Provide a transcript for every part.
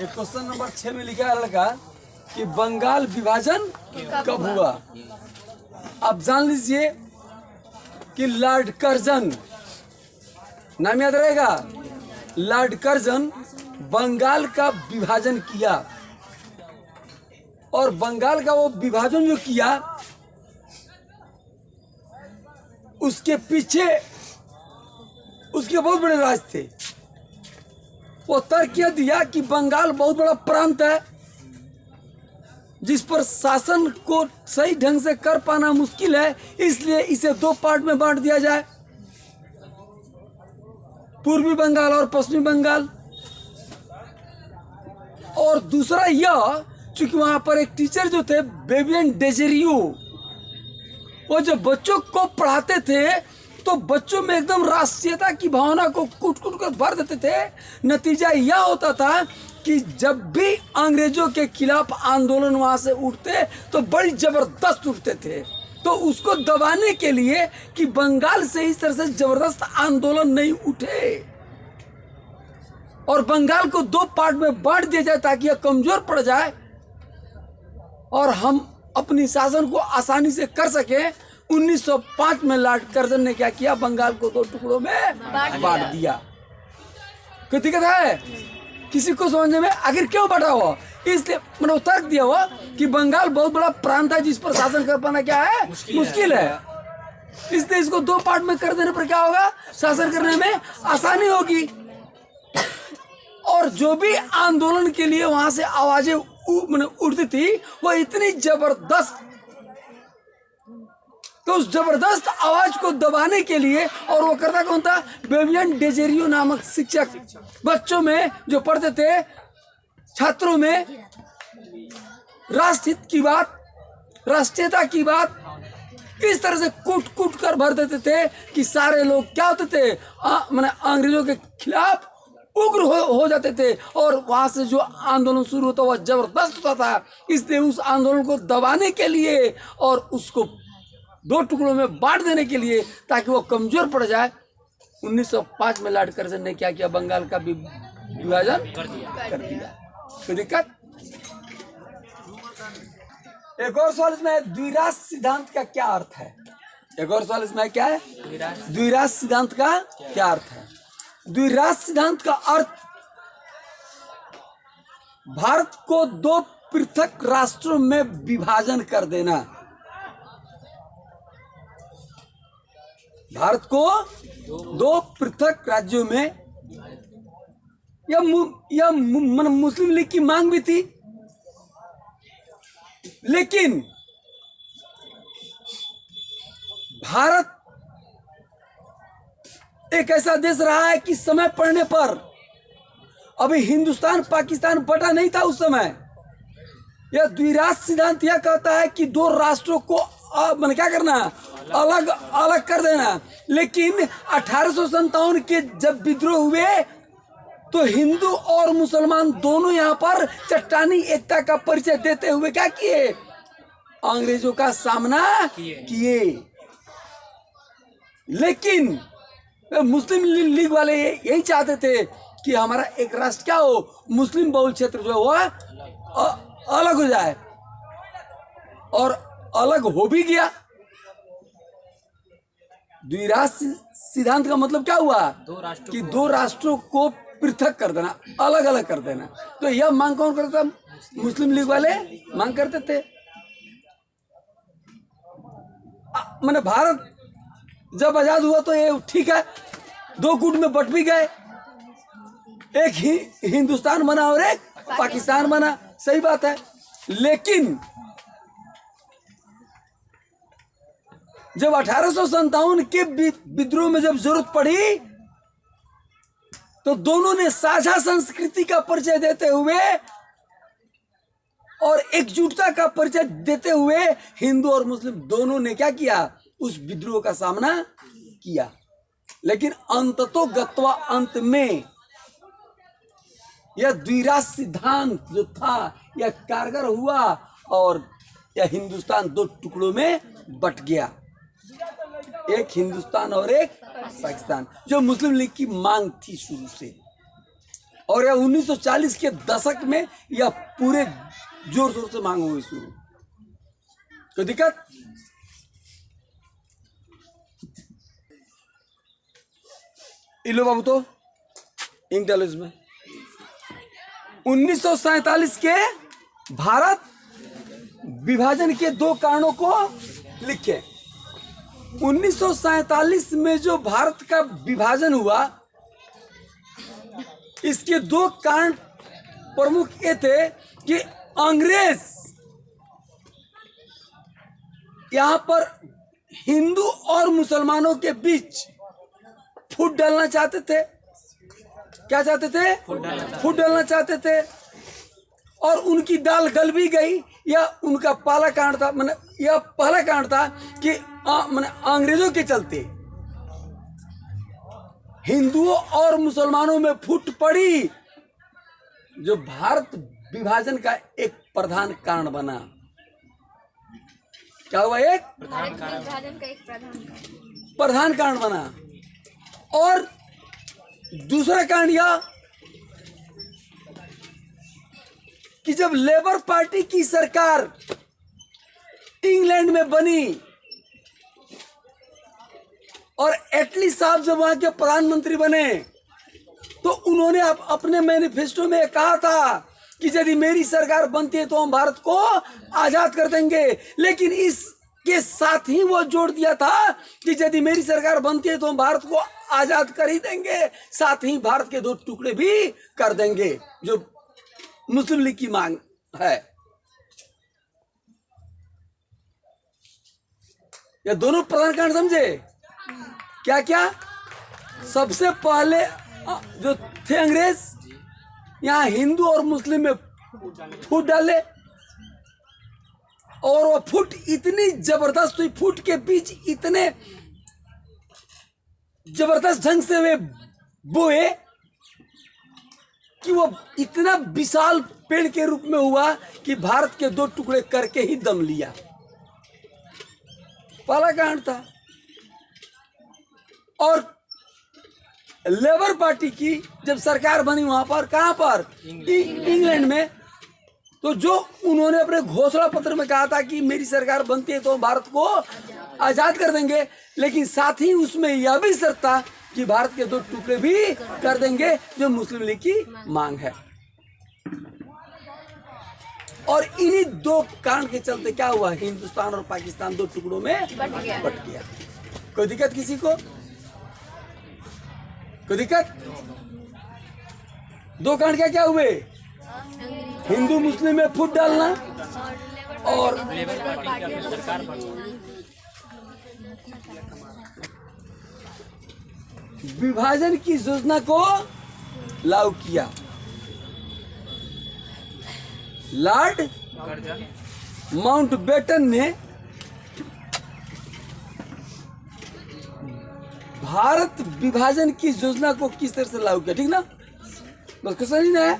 एक question number 6 में लिखा है लड़का कि बंगाल विभाजन कब हुआ। आप जान लीजिए कि लॉर्ड कर्जन, नाम याद रहेगा, लॉर्ड कर्जन बंगाल का विभाजन किया और बंगाल का वो विभाजन जो किया उसके पीछे उसके बहुत बड़े राज थे। वो तर्क यह दिया कि बंगाल बहुत बड़ा प्रांत है जिस पर शासन को सही ढंग से कर पाना मुश्किल है, इसलिए इसे दो पार्ट में बांट दिया जाए, पूर्वी बंगाल और पश्चिमी बंगाल। और दूसरा यह, चूंकि वहां पर एक टीचर जो थे बेबियन डेजेरियो, वो जब बच्चों को पढ़ाते थे तो बच्चों में एकदम राष्ट्रीयता की भावना को कूट कूट कर भर देते थे। नतीजा यह होता था कि जब भी अंग्रेजों के खिलाफ आंदोलन वहां से उठते तो बड़ी जबरदस्त उठते थे। तो उसको दबाने के लिए कि बंगाल से इस तरह से जबरदस्त आंदोलन नहीं उठे और बंगाल को दो पार्ट में बांट दिया जाए ताकि यह कमजोर पड़ जाए और हम अपनी शासन को आसानी से कर सके, 1905 में लॉर्ड कर्जन ने क्या किया, बंगाल को दो टुकड़ों में बांट दिया। कोई दिक्कत है किसी को समझने में? आखिर क्यों बांटा हुआ? इसलिए मैंने तर्क दिया हुआ कि बंगाल बहुत बड़ा प्रांत है जिस पर शासन कर पाना क्या है, मुश्किल है। इसलिए इसको दो पार्ट में कर देने पर क्या होगा, शासन करने में आसानी होगी। और जो भी आंदोलन के लिए वहां से आवाजें उठती थी वो इतनी जबरदस्त, तो उस जबरदस्त आवाज को दबाने के लिए, और वो करता कौन था, बेबियन डेजेरियो नामक शिक्षक, बच्चों में जो पढ़ते थे, छात्रों में राष्ट्रहित की बात, राष्ट्रीयता की बात इस तरह से कूट कूट कर भर देते थे कि सारे लोग क्या होते थे, माने अंग्रेजों के खिलाफ उग्र हो जाते थे और वहां से जो आंदोलन शुरू होता वह जबरदस्त होता था। इसलिए उस आंदोलन को दबाने के लिए और उसको दो टुकड़ों में बांट देने के लिए ताकि वो कमजोर पड़ जाए, 1905 में लॉर्ड कर्जन ने क्या किया, बंगाल का विभाजन कर दिया। कोई दिक्कत? एक और सवाल इसमें है, द्विराष्ट्र सिद्धांत का क्या अर्थ है? एक और सवाल इसमें क्या है, द्विराष्ट्र सिद्धांत का क्या अर्थ है? द्विराष्ट्र सिद्धांत का अर्थ भारत को दो पृथक राष्ट्रों में विभाजन कर देना। भारत को दो पृथक राज्यों में, यह मुस्लिम लीग की मांग भी थी, लेकिन भारत एक ऐसा देश रहा है कि समय पड़ने पर, अभी हिंदुस्तान पाकिस्तान बटा नहीं था उस समय, यह द्विराष्ट्र सिद्धांत यह कहता है कि दो राष्ट्रों को मैंने क्या करना, अलग अलग कर देना। लेकिन 1857 के जब विद्रोह हुए तो हिंदू और मुसलमान दोनों यहाँ पर चट्टानी एकता का परिचय देते हुए क्या किए, अंग्रेजों का सामना किए। लेकिन मुस्लिम लीग वाले यही चाहते थे कि हमारा एक राष्ट्र क्या हो, मुस्लिम बहुल क्षेत्र जो हुआ अलग हो जाए, और अलग हो भी गया। द्विराष्ट्र सिद्धांत का मतलब क्या हुआ कि दो राष्ट्रों को पृथक कर देना, अलग अलग कर देना। तो यह मांग कौन करता, मुस्लिम लीग वाले मांग करते थे। मैंने भारत जब आजाद हुआ तो ये ठीक है, दो गुट में बट भी गए, एक ही हिंदुस्तान बना और एक पाकिस्तान बना, सही बात है। लेकिन जब 1857 के विद्रोह में जब जरूरत पड़ी तो दोनों ने साझा संस्कृति का परिचय देते हुए और एकजुटता का परिचय देते हुए हिंदू और मुस्लिम दोनों ने क्या किया, उस विद्रोह का सामना किया। लेकिन अंततो गत्वा अंत में यह द्विराष्ट्र सिद्धांत जो था यह कारगर हुआ और यह हिंदुस्तान दो टुकड़ों में बट गया, एक हिंदुस्तान और एक पाकिस्तान, जो मुस्लिम लीग की मांग थी शुरू से। और यह 1940 के दशक में यह पूरे जोर शोर से मांग हुई शुरू। कोई दिक्कत? इलो बाबू तो इंक डालो इसमें। 1947 के भारत विभाजन के दो कारणों को लिखे। 1947 में जो भारत का विभाजन हुआ, इसके दो कारण प्रमुख ये थे कि अंग्रेज यहां पर हिंदू और मुसलमानों के बीच फूट डालना चाहते थे। क्या चाहते थे? फूट डालना चाहते थे। और उनकी दाल गल भी गई। यह उनका पहला कारण था, मैंने यह पहला कारण था कि मैंने अंग्रेजों के चलते हिंदुओं और मुसलमानों में फूट पड़ी, जो भारत विभाजन का एक प्रधान कारण बना। क्या हुआ? एक प्रधान कारण बना। और दूसरा कारण यह कि जब लेबर पार्टी की सरकार इंग्लैंड में बनी और एटली साहब जब वहां के प्रधानमंत्री बने, तो उन्होंने अपने मैनिफेस्टो में कहा था कि यदि मेरी सरकार बनती है तो हम भारत को आजाद कर देंगे। लेकिन इसके साथ ही वो जोड़ दिया था कि यदि मेरी सरकार बनती है तो हम भारत को आजाद कर ही देंगे, साथ ही भारत के दो टुकड़े भी कर देंगे, जो मुस्लिम लीग की मांग है। ये दोनों प्रधान कारण समझे? क्या क्या? सबसे पहले जो थे अंग्रेज, यहाँ हिंदू और मुस्लिम में फूट डाले, और वो फूट इतनी जबरदस्त हुई, फूट के बीच इतने जबरदस्त ढंग से वे बोए कि वो इतना विशाल पेड़ के रूप में हुआ कि भारत के दो टुकड़े करके ही दम लिया। पहला कारण था। और लेबर पार्टी की जब सरकार बनी वहां पर, कहां पर? इंग्लैंड में। तो जो उन्होंने अपने घोषणा पत्र में कहा था कि मेरी सरकार बनती है तो भारत को आजाद कर देंगे, लेकिन साथ ही उसमें यह भी शर्त था कि भारत के दो टुकड़े भी कर देंगे, जो मुस्लिम लीग की मांग है। और इन्हीं दो कारण के चलते क्या हुआ? हिंदुस्तान और पाकिस्तान दो टुकड़ों में बट गया। कोई दिक्कत किसी को? कोई दिक्कत? दो कारण क्या क्या हुए? हिंदू मुस्लिम में फूट डालना और विभाजन की योजना को लागू किया। लॉर्ड माउंटबेटन ने भारत विभाजन की योजना को किस तरह से लागू किया? ठीक ना? बस कुछ नहीं है।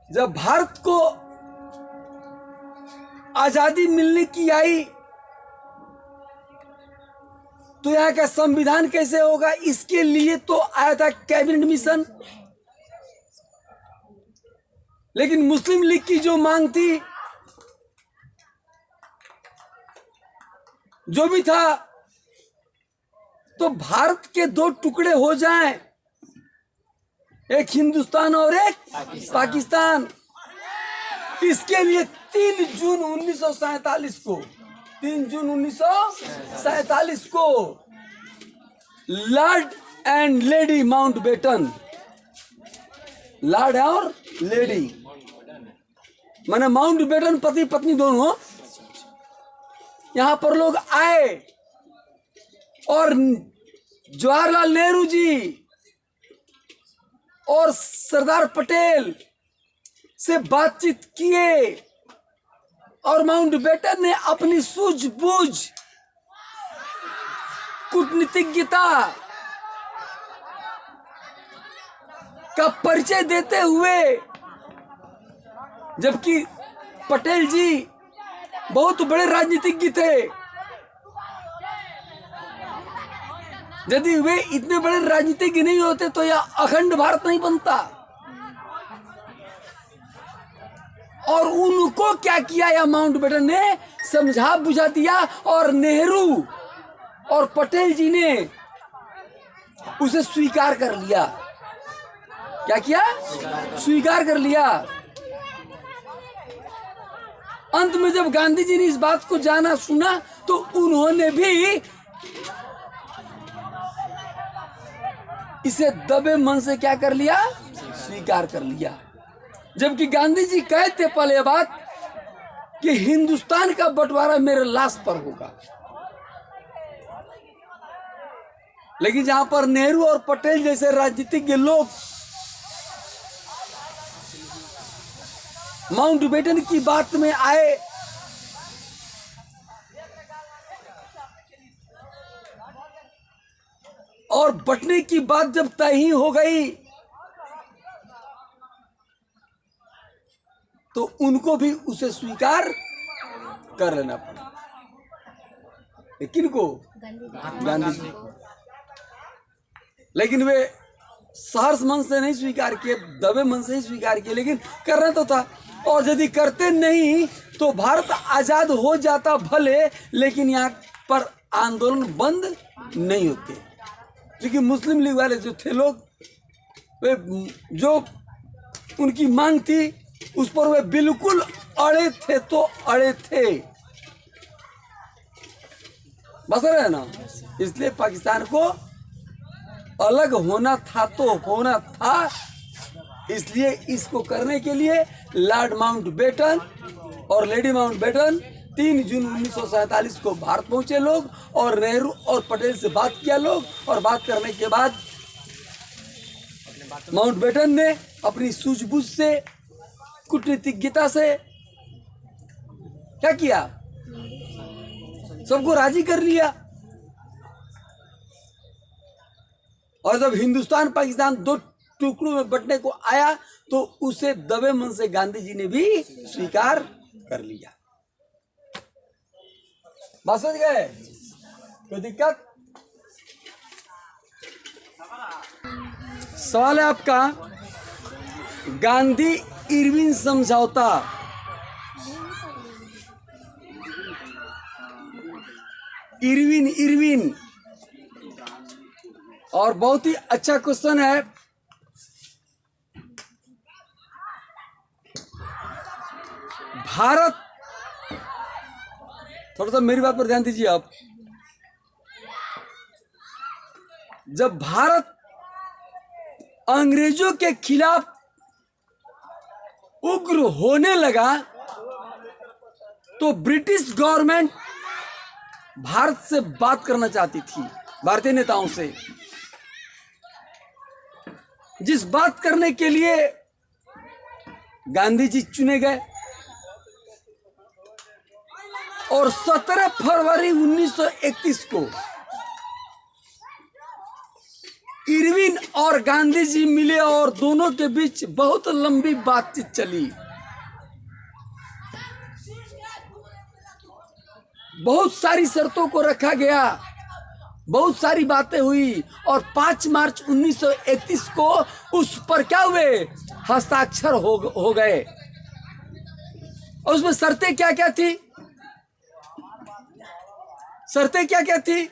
जब भारत को आजादी मिलने की आई तो यहाँ का संविधान कैसे होगा, इसके लिए तो आया था कैबिनेट मिशन। लेकिन मुस्लिम लीग की जो मांग थी, जो भी था, तो भारत के दो टुकड़े हो जाएं, एक हिंदुस्तान और एक पाकिस्तान। इसके लिए 3 जून 1947 को 3 जून 1947 को Lord and lady Mountbatten, Lord और लेडी माने माउंटबेटन पति पत्नी दोनों, यहां पर लोग आए और जवाहरलाल नेहरू जी और सरदार पटेल से बातचीत किए और माउंटबेटन ने अपनी सूझबूझ कूटनीतिज्ञता का परिचय देते हुए, जबकि पटेल जी बहुत बड़े राजनीतिज्ञ थे, यदि वे इतने बड़े राजनीतिज्ञ नहीं होते तो यह अखंड भारत नहीं बनता। और उनको क्या किया, या माउंटबेटन ने समझा बुझा दिया, और नेहरू और पटेल जी ने उसे स्वीकार कर लिया। क्या किया? स्वीकार कर लिया। अंत में जब गांधी जी ने इस बात को जाना सुना तो उन्होंने भी इसे दबे मन से क्या कर लिया? स्वीकार कर लिया। जबकि गांधी जी कहते पहले बात कि हिंदुस्तान का बंटवारा मेरे लाश पर होगा, लेकिन जहां पर नेहरू और पटेल जैसे राजनीतिज्ञ लोग माउंटबेटन की बात में आए, और बंटने की बात जब तय ही हो गई तो उनको भी उसे स्वीकार कर लेना पड़ा। लेकिन को गांधी जी, लेकिन वे सहर्ष मन से नहीं स्वीकार किए, दबे मन से ही स्वीकार किए, लेकिन करना तो था। और यदि करते नहीं तो भारत आजाद हो जाता भले, लेकिन यहाँ पर आंदोलन बंद नहीं होते, क्योंकि मुस्लिम लीग वाले जो थे लोग, वे जो उनकी मांग थी उस पर वे बिल्कुल अड़े थे, तो अड़े थे, बस रहे ना। इसलिए पाकिस्तान को अलग होना था तो होना था। इसलिए इसको करने के लिए लॉर्ड माउंटबेटन और लेडी माउंटबेटन 3 जून 1947 को भारत पहुंचे लोग, और नेहरू और पटेल से बात किया लोग, और बात करने के बाद माउंटबेटन ने अपनी सूझबूझ से, कूटनीतिज्ञता से क्या किया? सबको राजी कर लिया। और जब हिंदुस्तान पाकिस्तान 2 टुकड़ों में बंटने को आया तो उसे दबे मन से गांधी जी ने भी स्वीकार कर लिया। बात समझ गए? कोई दिक्कत? सवाल है आपका, गांधी इरविन समझौता इरविन और बहुत ही अच्छा क्वेश्चन है। भारत, थोड़ा सा मेरी बात पर ध्यान दीजिए आप। जब भारत अंग्रेजों के खिलाफ उग्र होने लगा तो ब्रिटिश गवर्नमेंट भारत से बात करना चाहती थी, भारतीय नेताओं से, जिस बात करने के लिए गांधी जी चुने गए। और 17 फरवरी 1931 को इरविन और गांधी जी मिले और दोनों के बीच बहुत लंबी बातचीत चली। बहुत सारी शर्तों को रखा गया, बहुत सारी बातें हुई, और 5 मार्च 1931 को उस पर क्या हुए? हस्ताक्षर हो गए। और उसमें शर्तें क्या क्या थी? शर्तें क्या क्या थी?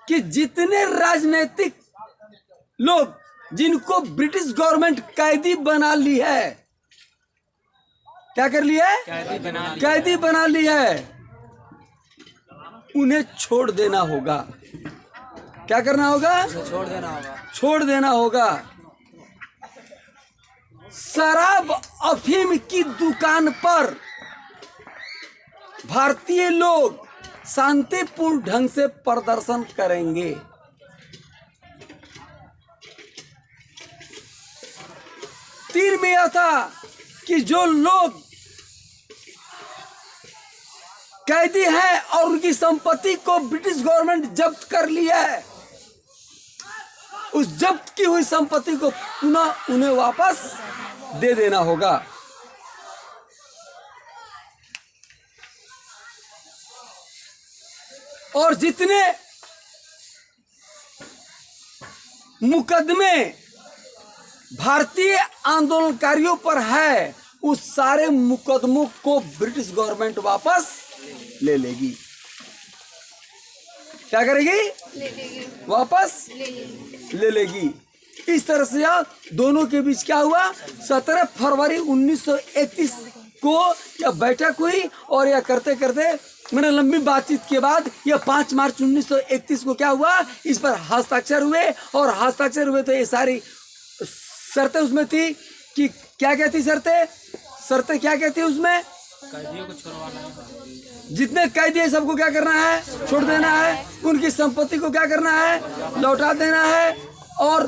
कि जितने राजनीतिक लोग जिनको ब्रिटिश गवर्नमेंट कैदी बना ली है, क्या कर लिया है? कैदी बना ली है, उन्हें छोड़ देना होगा। क्या करना होगा? छोड़ देना होगा। छोड़ देना होगा। शराब अफीम की दुकान पर भारतीय लोग शांतिपूर्ण ढंग से प्रदर्शन करेंगे। तीन में यह था कि जो लोग कैदी हैं और उनकी संपत्ति को ब्रिटिश गवर्नमेंट जब्त कर लिया है, उस जब्त की हुई संपत्ति को पुनः उन्हें वापस दे देना होगा। और जितने मुकदमे भारतीय आंदोलनकारियों पर है, उस सारे मुकदमों को ब्रिटिश गवर्नमेंट वापस ले लेगी। क्या करेगी? ले लेगी, वापस ले लेगी। इस तरह से दोनों के बीच क्या हुआ? 17 फरवरी 1931 को यह बैठक हुई और यह करते करते मैंने लंबी बातचीत के बाद यह 5 मार्च 1931 को क्या हुआ? इस पर हस्ताक्षर हुए। और हस्ताक्षर हुए तो ये सारी शर्तें उसमें थी कि क्या क्या थी शर्तें? शर्तें क्या क्या थी उसमें? कैदियों को छुड़वाना है, जितने कैदी है सबको क्या करना है? छोड़ देना है। उनकी संपत्ति को क्या करना है? लौटा देना है। और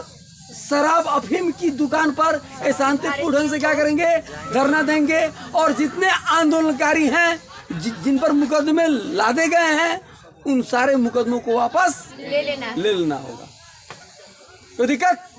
शराब अफीम की दुकान पर शांतिपूर्ण ढंग से क्या करेंगे? धरना देंगे। और जितने आंदोलनकारी हैं जिन पर मुकदमे लादे गए हैं, उन सारे मुकदमों को वापस ले लेना ले लेना होगा। तो दिक्कत